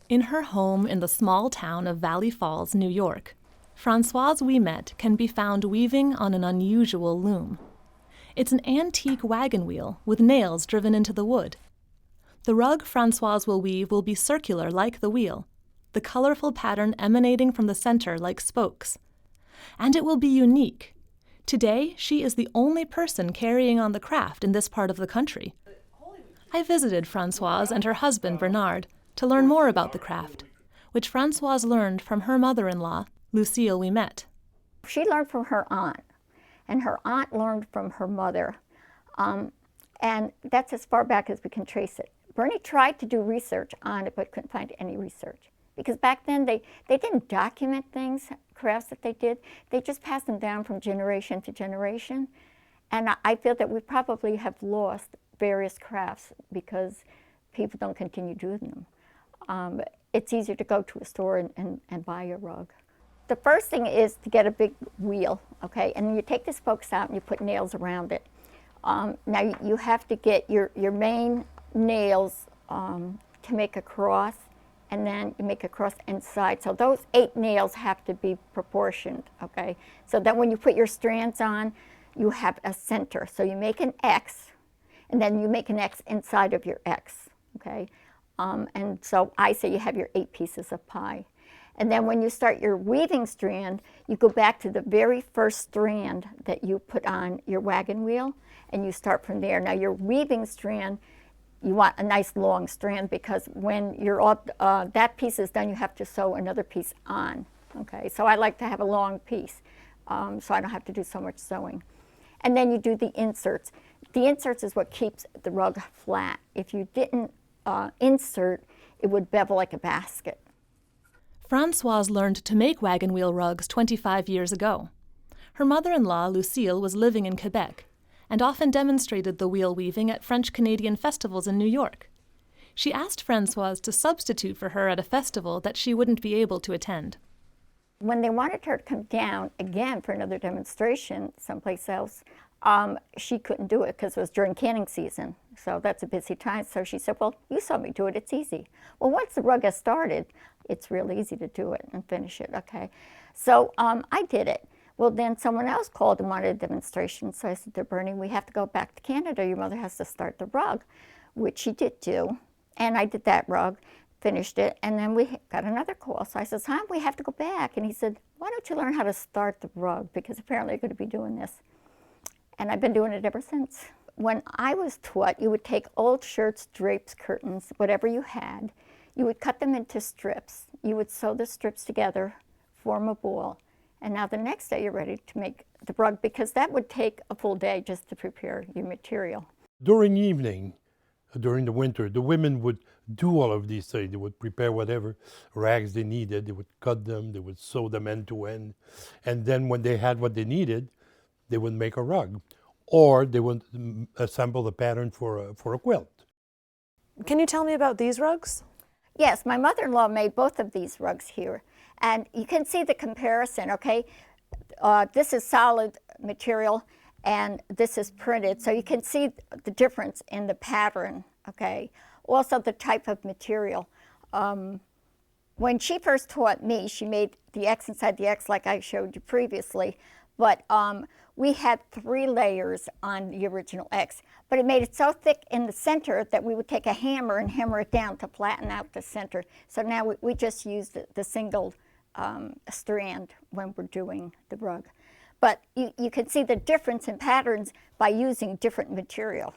In her home in the small town of Valley Falls, New York, Francoise Ouimet can be found weaving on an unusual loom. It's an antique wagon wheel with nails driven into the wood. The rug Francoise will weave will be circular like the wheel, the colorful pattern emanating from the center like spokes. And it will be unique. Today, she is the only person carrying on the craft in this part of the country. I visited Francoise and her husband, Bernard, to learn more about the craft, which Francoise learned from her mother-in-law, Lucille Ouimet. She learned from her aunt, and her aunt learned from her mother. And that's as far back as we can trace it. Bernie tried to do research on it, but couldn't find any research. Because back then, they didn't document things, crafts that they did. They just passed them down from generation to generation. And I feel that we probably have lost various crafts because people don't continue doing them. It's easier to go to a store and buy a rug. The first thing is to get a big wheel, okay? And you take the spokes out and you put nails around it. Now you have to get your main nails to make a cross, and then you make a cross inside. So those 8 nails have to be proportioned, okay? So that when you put your strands on, you have a center. So you make an X, and then you make an X inside of your X, okay? And so I say you have your 8 pieces of pie. And then when you start your weaving strand, you go back to the very first strand that you put on your wagon wheel, and you start from there. Now your weaving strand, you want a nice long strand, because when you're all, that piece is done, you have to sew another piece on, okay? So I like to have a long piece, so I don't have to do so much sewing. And then you do the inserts. The inserts is what keeps the rug flat. If you didn't insert, it would bevel like a basket. Francoise learned to make wagon wheel rugs 25 years ago. Her mother-in-law, Lucille, was living in Quebec and often demonstrated the wheel weaving at French-Canadian festivals in New York. She asked Francoise to substitute for her at a festival that she wouldn't be able to attend. When they wanted her to come down again for another demonstration someplace else, she couldn't do it because it was during canning season. So that's a busy time. So she said, well, you saw me do it, it's easy. Well, once the rug has started, it's real easy to do it and finish it, okay? So I did it. Well, then someone else called and wanted a demonstration. So I said to Bernie, we have to go back to Canada. Your mother has to start the rug, which she did do. And I did that rug, finished it, and then we got another call. So I said, Tom, we have to go back. And he said, why don't you learn how to start the rug? Because apparently you're going to be doing this. And I've been doing it ever since. When I was taught, you would take old shirts, drapes, curtains, whatever you had. You would cut them into strips. You would sew the strips together, form a ball. And now the next day you're ready to make the rug, because that would take a full day just to prepare your material. During evening, during the winter, the women would do all of these things. They would prepare whatever rags they needed. They would cut them, they would sew them end to end. And then when they had what they needed, they would make a rug. Or they would assemble the pattern for a quilt. Can you tell me about these rugs? Yes, my mother-in-law made both of these rugs here. And you can see the comparison, okay? This is solid material and this is printed. So you can see the difference in the pattern, okay? Also the type of material. When she first taught me, she made the X inside the X like I showed you previously. But we had 3 layers on the original X. But it made it so thick in the center that we would take a hammer and hammer it down to flatten out the center. So now we just use the single strand when we're doing the rug. But you can see the difference in patterns by using different material.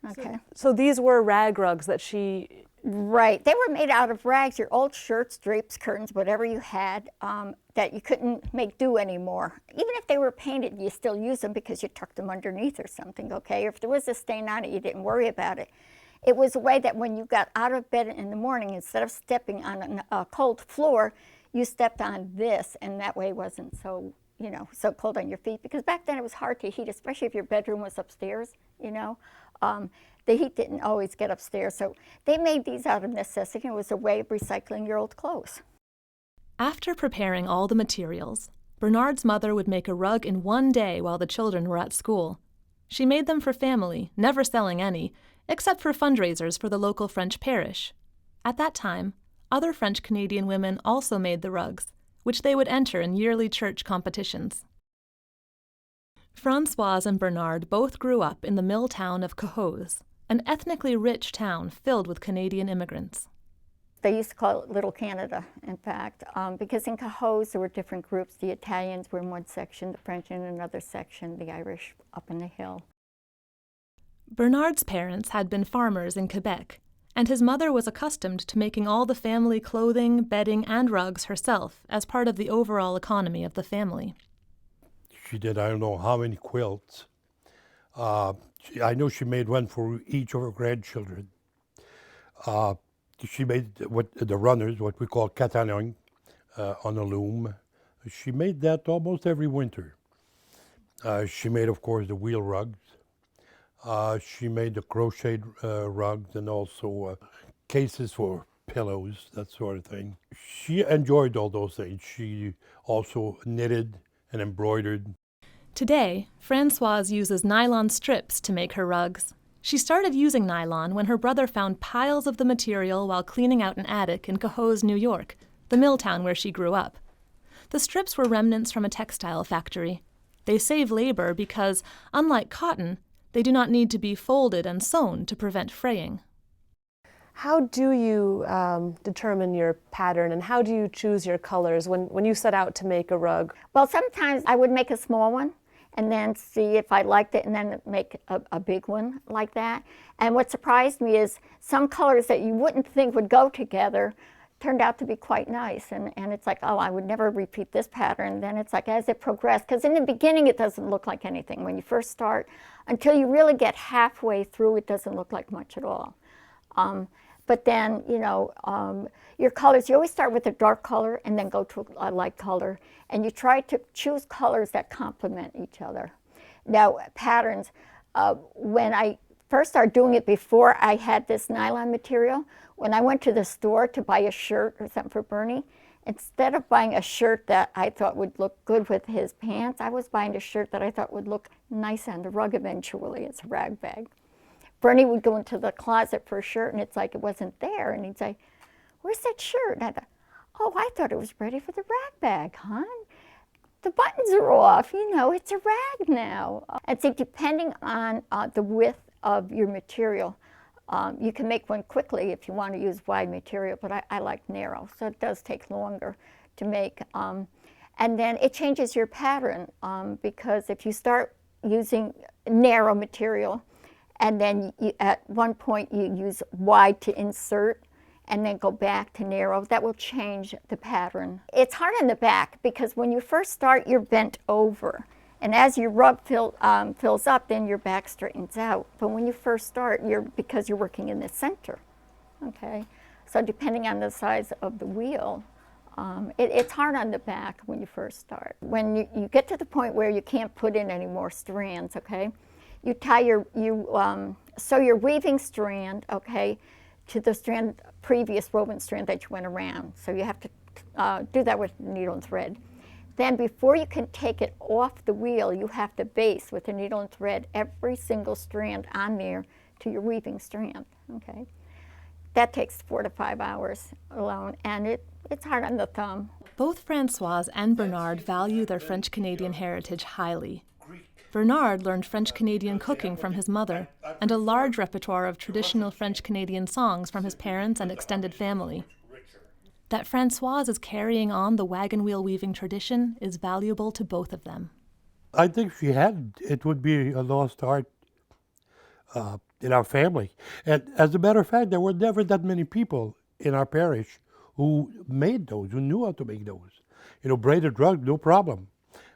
Okay. So these were rag rugs that she... Right. They were made out of rags, your old shirts, drapes, curtains, whatever you had that you couldn't make do anymore. Even if they were painted, you still use them because you tucked them underneath or something, okay? Or if there was a stain on it, you didn't worry about it. It was a way that when you got out of bed in the morning, instead of stepping on a cold floor, you stepped on this, and that way it wasn't so, so cold on your feet. Because back then it was hard to heat, especially if your bedroom was upstairs, The heat didn't always get upstairs, so they made these out of necessity. It was a way of recycling your old clothes. After preparing all the materials, Bernard's mother would make a rug in one day while the children were at school. She made them for family, never selling any, except for fundraisers for the local French parish. At that time, other French Canadian women also made the rugs, which they would enter in yearly church competitions. Francoise and Bernard both grew up in the mill town of Cohoes, an ethnically rich town filled with Canadian immigrants. They used to call it Little Canada, in fact, because in Cohoes there were different groups. The Italians were in one section, the French in another section, the Irish up in the hill. Bernard's parents had been farmers in Quebec, and his mother was accustomed to making all the family clothing, bedding, and rugs herself as part of the overall economy of the family. She did I don't know how many quilts. I know she made one for each of her grandchildren. She made the runners, what we call catalognes, on a loom. She made that almost every winter. She made, of course, the wheel rugs. She made the crocheted rugs and also cases for pillows, that sort of thing. She enjoyed all those things. She also knitted and embroidered. Today, Francoise uses nylon strips to make her rugs. She started using nylon when her brother found piles of the material while cleaning out an attic in Cohoes, New York, the mill town where she grew up. The strips were remnants from a textile factory. They save labor because, unlike cotton, they do not need to be folded and sewn to prevent fraying. How do you determine your pattern, and how do you choose your colors when you set out to make a rug? Well, sometimes I would make a small one and then see if I liked it and then make a big one like that. And what surprised me is some colors that you wouldn't think would go together turned out to be quite nice. And it's like, oh, I would never repeat this pattern. Then it's like as it progressed, because in the beginning it doesn't look like anything. When you first start, until you really get halfway through, it doesn't look like much at all. But then, your colors, you always start with a dark color and then go to a light color. And you try to choose colors that complement each other. Now, patterns, when I first started doing it before I had this nylon material, when I went to the store to buy a shirt or something for Bernie, instead of buying a shirt that I thought would look good with his pants, I was buying a shirt that I thought would look nice on the rug eventually as a rag bag. Bernie would go into the closet for a shirt, and it's like it wasn't there. And he'd say, "Where's that shirt?" And I thought, "Oh, I thought it was ready for the rag bag, hon. The buttons are off. It's a rag now." And see, depending on the width of your material, you can make one quickly if you want to use wide material, but I like narrow, so it does take longer to make. And then it changes your pattern because if you start using narrow material, and then at one point you use wide to insert and then go back to narrow, that will change the pattern. It's hard on the back because when you first start, you're bent over. And as your rug fills up, then your back straightens out. But when you first start, because you're working in the center, okay? So depending on the size of the wheel, it's hard on the back when you first start. When you get to the point where you can't put in any more strands, okay? You tie sew your weaving strand, okay, to the previous woven strand that you went around. So you have to do that with needle and thread. Then before you can take it off the wheel, you have to baste with the needle and thread every single strand on there to your weaving strand, okay? That takes 4 to 5 hours alone, and it's hard on the thumb. Both Francoise and Bernard value their French-Canadian heritage highly. Bernard learned French-Canadian cooking from his mother, and a large repertoire of traditional French-Canadian songs from his parents and extended family. That Francoise is carrying on the wagon wheel weaving tradition is valuable to both of them. I think if she hadn't, it would be a lost art in our family. And as a matter of fact, there were never that many people in our parish who made those, who knew how to make those. Braided rug, no problem.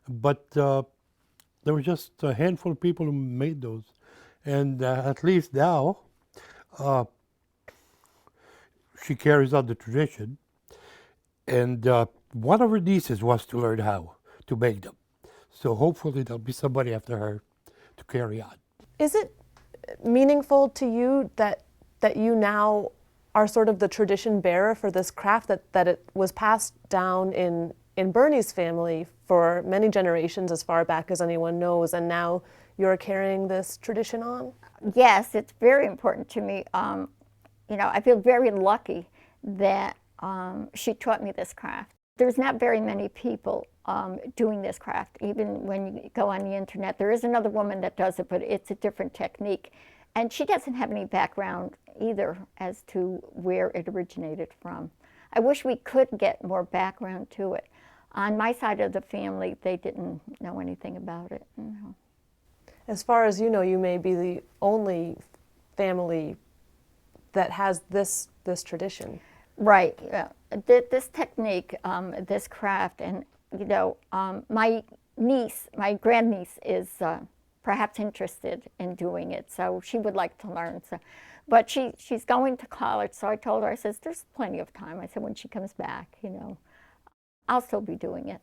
But there were just a handful of people who made those. And at least now, she carries on the tradition. And one of her nieces wants to learn how to make them. So hopefully there'll be somebody after her to carry on. Is it meaningful to you that you now are sort of the tradition bearer for this craft, that it was passed down in Bernie's family for many generations, as far back as anyone knows, and now you're carrying this tradition on? Yes, it's very important to me. I feel very lucky that she taught me this craft. There's not very many people doing this craft. Even when you go on the internet, there is another woman that does it, but it's a different technique. And she doesn't have any background either as to where it originated from. I wish we could get more background to it. On my side of the family, they didn't know anything about it. As far as you know, you may be the only family that has this tradition. Right. Yeah. This technique, this craft, and my niece, my grandniece, is perhaps interested in doing it, so she would like to learn. So, but she's going to college, so I told her, I said, there's plenty of time. I said, when she comes back, I'll still be doing it.